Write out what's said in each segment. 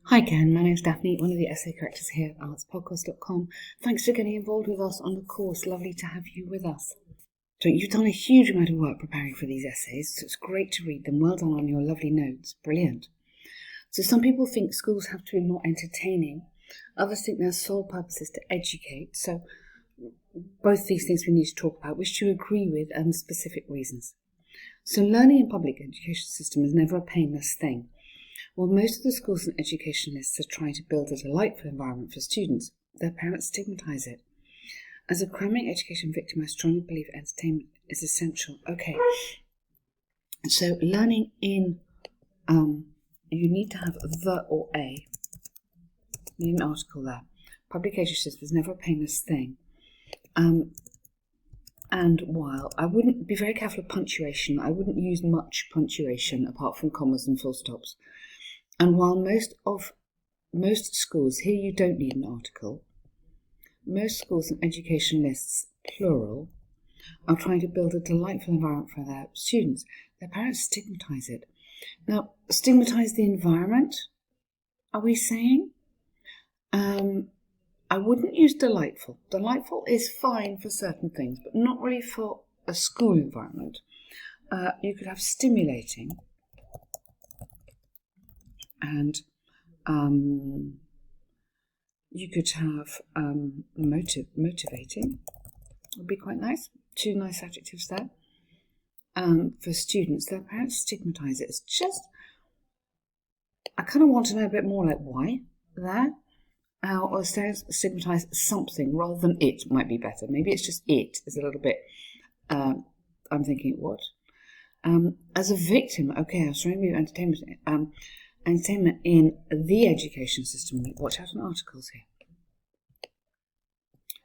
Hi Ken, my name's Daphne, one of the essay correctors here at artspodcast.com. Thanks for getting involved with us on the course. Lovely to have you with us. So you've done a huge amount of work preparing for these essays, so it's great to read them. Well done on your lovely notes. Brilliant. So some people think schools have to be more entertaining. Others think their sole purpose is to educate. So both these things we need to talk about, which you agree with, and specific reasons. So learning in public education system is never a painless thing. While most of the schools and educationalists are trying to build a delightful environment for students, their parents stigmatise it. As a cramming education victim, I strongly believe entertainment is essential. Okay, so learning in, you need to have the or a. Need an article there. Public education system is never a painless thing. And while I wouldn't be very careful of punctuation, I wouldn't use much punctuation apart from commas and full stops. And while most schools, here you don't need an article, most schools and educationalists, plural, are trying to build a delightful environment for their students. Their parents stigmatise it. Now, stigmatise the environment, are we saying? I wouldn't use delightful. Delightful is fine for certain things, but not really for a school environment. You could have stimulating, and you could have motivating. Would be quite nice. Two nice adjectives there. For students, their parents stigmatise it. It's just, I kind of want to know a bit more like why there. Or stigmatise something rather than it might be better. Maybe it's just it is a little bit, I'm thinking, what? As a victim, okay, I was trying to entertainment. Entertainment in the education system. Watch out on articles here.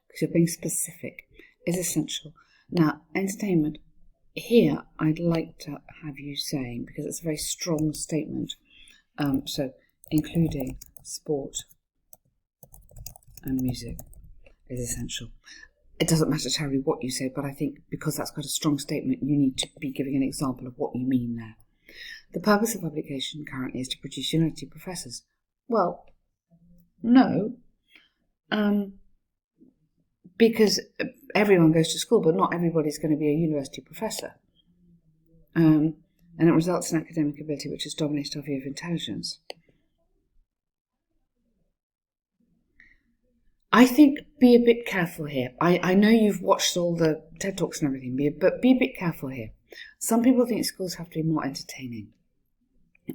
Because you're being specific. Is essential. Now, entertainment, here I'd like to have you saying, because it's a very strong statement, so including sport and music is essential. It doesn't matter terribly what you say, but I think because that's quite a strong statement, you need to be giving an example of what you mean there. The purpose of publication currently is to produce university professors. Well, no, because everyone goes to school, but not everybody's going to be a university professor. And it results in academic ability, which has dominated our view of intelligence. I think be a bit careful here. I know you've watched all the TED Talks and everything, but be a bit careful here. Some people think schools have to be more entertaining.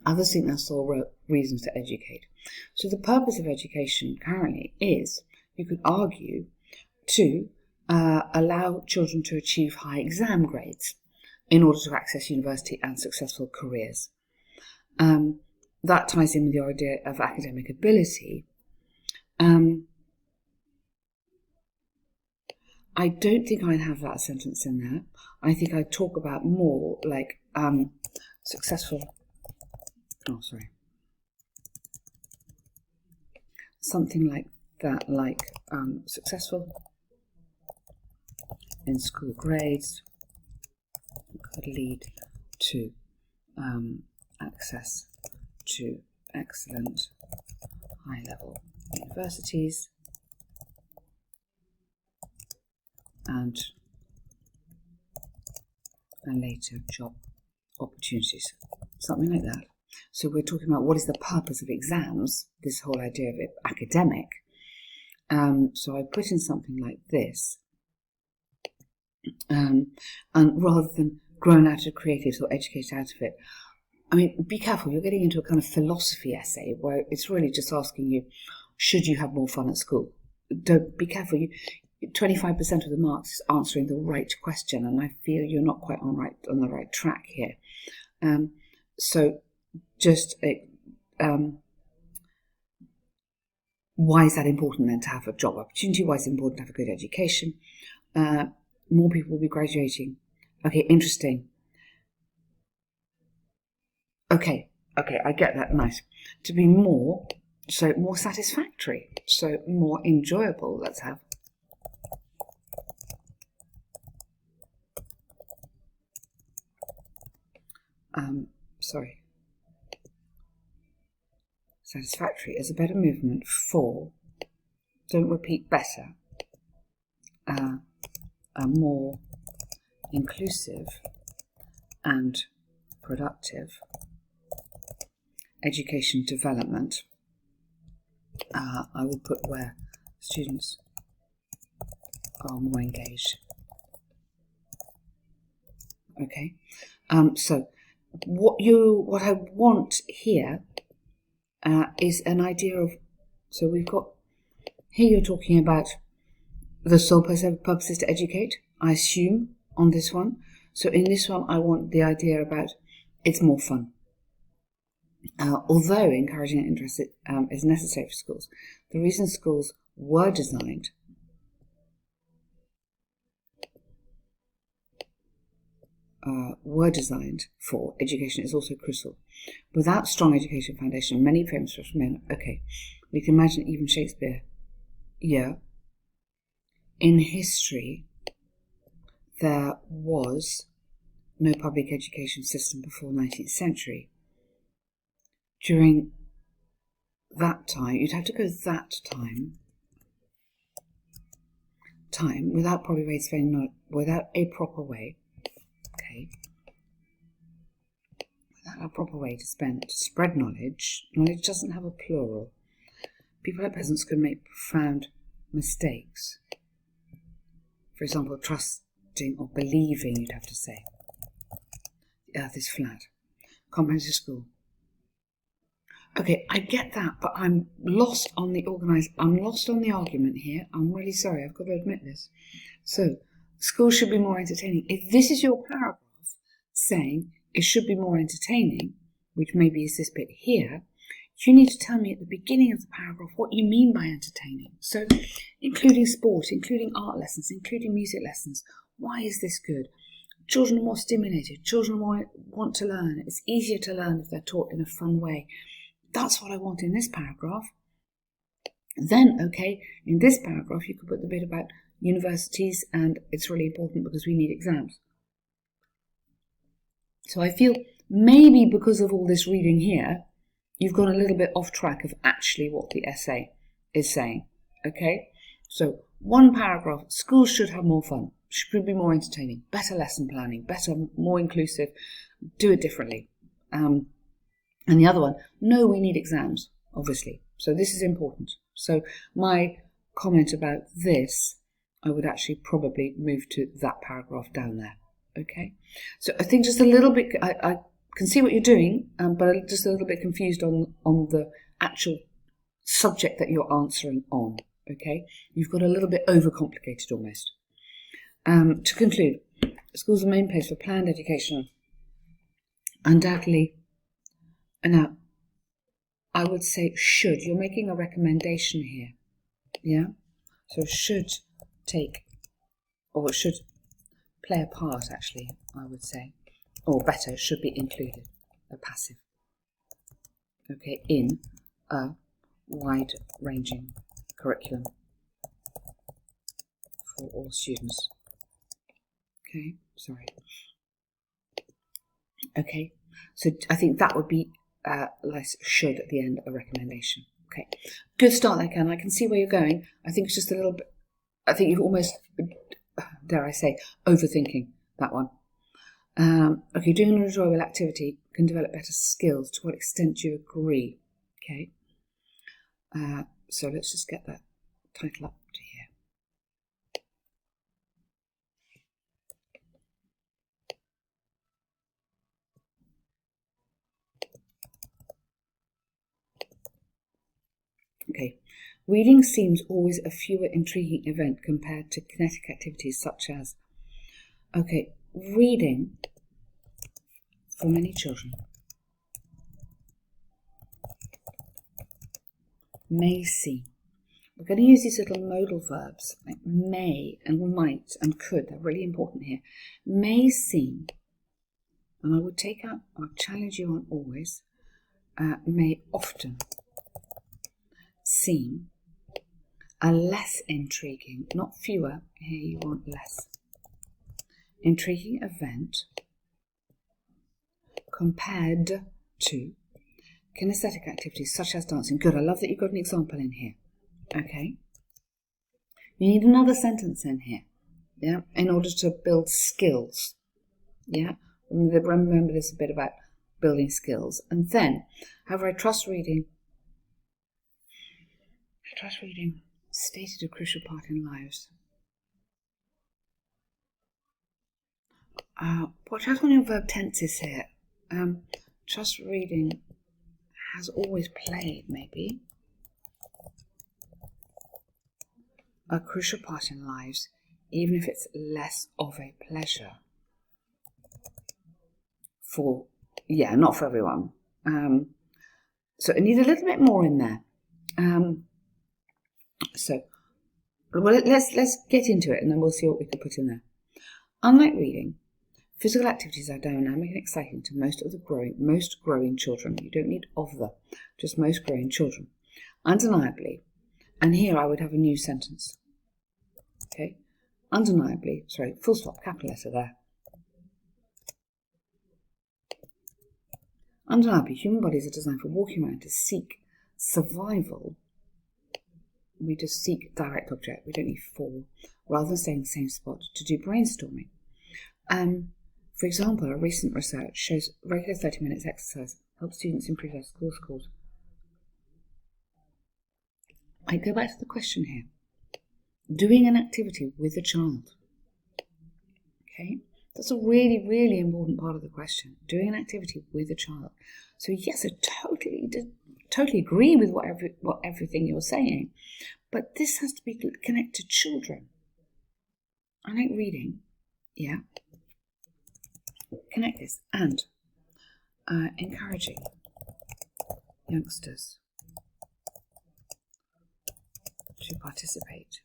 Others think that's all reasons to educate. So the purpose of education currently is, you could argue, to allow children to achieve high exam grades in order to access university and successful careers. That ties in with the idea of academic ability. I don't think I'd have that sentence in there. I think I'd talk about more like successful. Oh, sorry. Something like that, like successful in school grades could lead to access to excellent high-level universities and later job opportunities, something like that. So we're talking about what is the purpose of exams, this whole idea of it academic. So I put in something like this, and rather than grown out of creatives or educated out of it. I mean, be careful, you're getting into a kind of philosophy essay where it's really just asking you, should you have more fun at school? Don't be careful. 25% of the marks is answering the right question, and I feel you're not quite on the right track here. So just why is that important then to have a job opportunity? Why is it important to have a good education? More people will be graduating. Okay, interesting. Okay, I get that, nice. To be more satisfactory, so more enjoyable, let's have. satisfactory as a better movement for, don't repeat better, a more inclusive and productive education development. I will put where students are more engaged. Okay, so what I want here is an idea of, so we've got, here you're talking about the sole purpose is to educate, I assume, on this one. So in this one, I want the idea about it's more fun. Although encouraging and interest is necessary for schools, the reason schools were designed for education is also crucial. Without strong education foundation, many famous men, okay, we can imagine even Shakespeare, yeah, in history, there was no public education system before 19th century. During that time, you'd have to go that time without probably without a proper way, okay, without a proper way to spread knowledge. Knowledge doesn't have a plural. People like peasants could make profound mistakes. For example, trusting or believing, you'd have to say. The earth is flat. Comprehensive school. Okay, I get that, but I'm lost on the argument here. I'm really sorry, I've got to admit this. So, school should be more entertaining. If this is your paragraph saying it should be more entertaining, which maybe is this bit here, you need to tell me at the beginning of the paragraph what you mean by entertaining. So, including sport, including art lessons, including music lessons. Why is this good? Children are more stimulated. Children want to learn. It's easier to learn if they're taught in a fun way. That's what I want in this paragraph. Then, okay, in this paragraph, you could put the bit about universities, and it's really important because we need exams. So I feel maybe because of all this reading here, you've gone a little bit off track of actually what the essay is saying. Okay, so one paragraph, schools should have more fun, should be more entertaining, better lesson planning, better, more inclusive, do it differently. And the other one, no, we need exams, obviously. So this is important. So my comment about this, I would actually probably move to that paragraph down there. Okay. So I think just a little bit, I can see what you're doing, but I'm just a little bit confused on the actual subject that you're answering on. Okay. You've got a little bit overcomplicated almost. To conclude, schools are the main place for planned education. Undoubtedly, now, I would say should. You're making a recommendation here. Yeah? So should take, or should play a part, actually, I would say. Or better, should be included, a passive. Okay, in a wide-ranging curriculum for all students. Okay, sorry. Okay, so I think that would be less should at the end of the recommendation. Okay, good start there, Ken. I can see where you're going. I think it's just a little bit, I think you've almost, dare I say, overthinking that one. Okay, doing an enjoyable activity can develop better skills. To what extent do you agree? Okay, so let's just get that title up to here. Okay, reading seems always a fewer intriguing event compared to kinetic activities such as, okay, reading for many children may seem, we're going to use these little modal verbs like may and might and could, they're really important here, may seem, and I would take out, I'll challenge you on always, may often seem a less intriguing, not fewer, here you want less, intriguing event compared to kinesthetic activities such as dancing. Good, I love that you've got an example in here. Okay. You need another sentence in here, yeah, in order to build skills. Yeah, remember this a bit about building skills. And then, however, I trust reading stated a crucial part in lives. Watch out on your verb tenses here. Trust reading has always played, maybe, a crucial part in lives, even if it's less of a pleasure. Not for everyone. So I need a little bit more in there. Let's get into it, and then we'll see what we can put in there. Unlike reading, physical activities are dynamic and exciting to most growing children. You don't need of the, just most growing children. Undeniably, and here I would have a new sentence. Okay, undeniably, full stop, capital letter there. Undeniably, human bodies are designed for walking around to seek survival. We just seek direct object. We don't need for, rather than staying in the same spot to do brainstorming. For example, a recent research shows regular 30 minutes exercise helps students improve their school scores. I go back to the question here. Doing an activity with a child. Okay, that's a really, really important part of the question. Doing an activity with a child. So yes, I totally agree with everything you're saying, but this has to be connected to children. I like reading, yeah. Connect this and encouraging youngsters to participate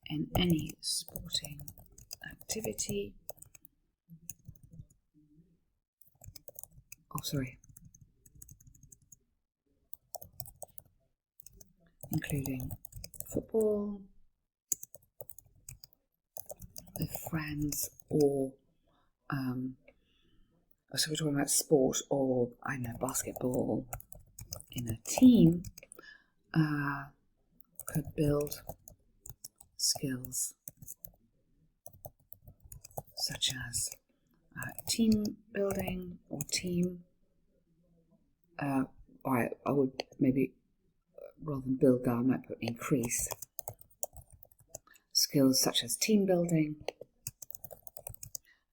in any sporting activity. Including football, with friends, or so we're talking about sport, or I know, basketball in a team, could build skills such as team building or team, or I would maybe, rather than build there, I might put increase skills such as team building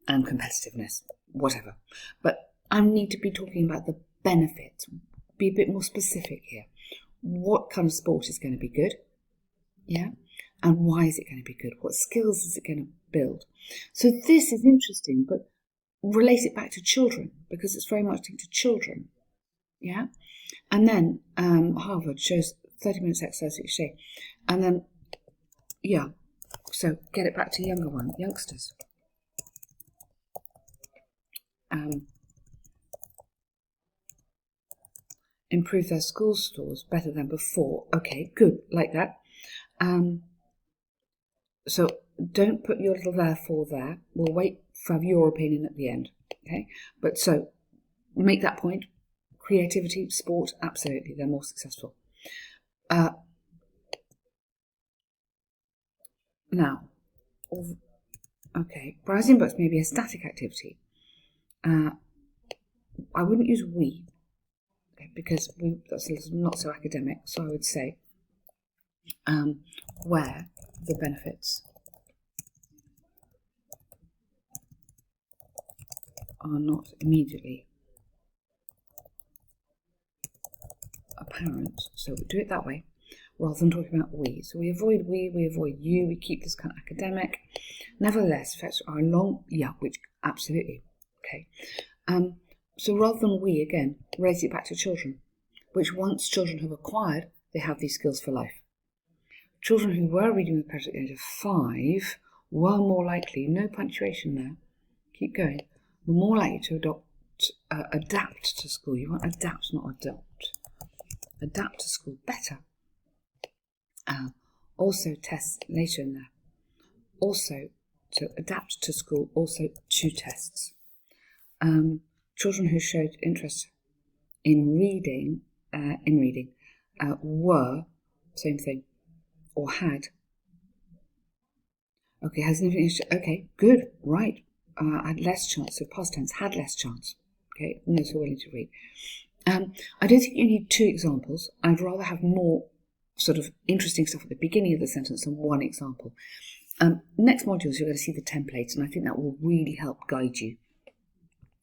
and competitiveness, whatever. But I need to be talking about the benefits, be a bit more specific here. What kind of sport is going to be good? Yeah. And why is it going to be good? What skills is it going to build? So this is interesting, but relate it back to children, because it's very much linked to children. Yeah. And then Harvard shows 30 minutes exercise each day. And then, yeah, so get it back to youngsters. Improve their school scores better than before. Okay, good, like that. So don't put your little therefore there. We'll wait for your opinion at the end. Okay, but so make that point. Creativity, sport, absolutely, they're more successful. Now, okay, browsing books may be a static activity. I wouldn't use we, okay, because that's a little not so academic. So I would say where the benefits are not immediately apparent. So we do it that way, rather than talking about we. So we avoid we avoid you, we keep this kind of academic. Nevertheless, effects are long, yeah, which absolutely, okay. So rather than we, again, raise it back to children, which once children have acquired, they have these skills for life. Children who were reading with pleasure at the age of 5 were more likely, no punctuation there, keep going, were more likely to adapt to school. You want adapt, not adopt. Adapt to school better. Also tests later in there. Also to adapt to school, also 2 tests. children who showed interest in reading, were, same thing, or had. Okay, has an interest, okay, good, right. Had less chance, so past tense, had less chance. Okay, and those who are willing to read. I don't think you need 2 examples. I'd rather have more sort of interesting stuff at the beginning of the sentence than 1 example. Next modules, you're going to see the templates, and I think that will really help guide you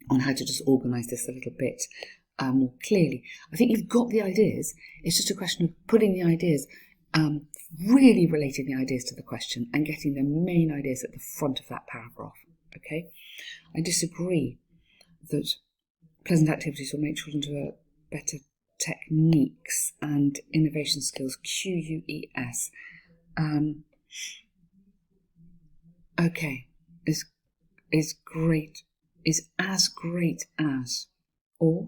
on how to just organise this a little bit more clearly. I think you've got the ideas. It's just a question of putting the ideas, really relating the ideas to the question and getting the main ideas at the front of that paragraph. Okay? I disagree that pleasant activities will make children develop better techniques and innovation skills, QUES. Okay, is great, is as great as, or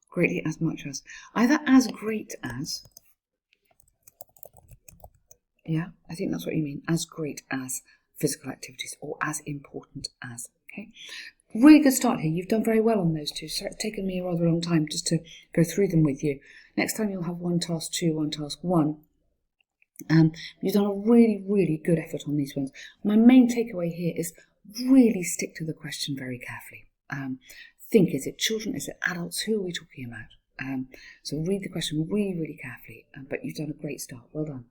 greatly as much as. Either as great as, yeah, I think that's what you mean, as great as physical activities, or as important as, okay? Really good start here. You've done very well on those 2. So it's taken me a rather long time just to go through them with you. Next time you'll have 1 task 2, 1 task 1. You've done a really, really good effort on these ones. My main takeaway here is really stick to the question very carefully. Think, is it children, is it adults, who are we talking about? So read the question really, really carefully, but you've done a great start. Well done.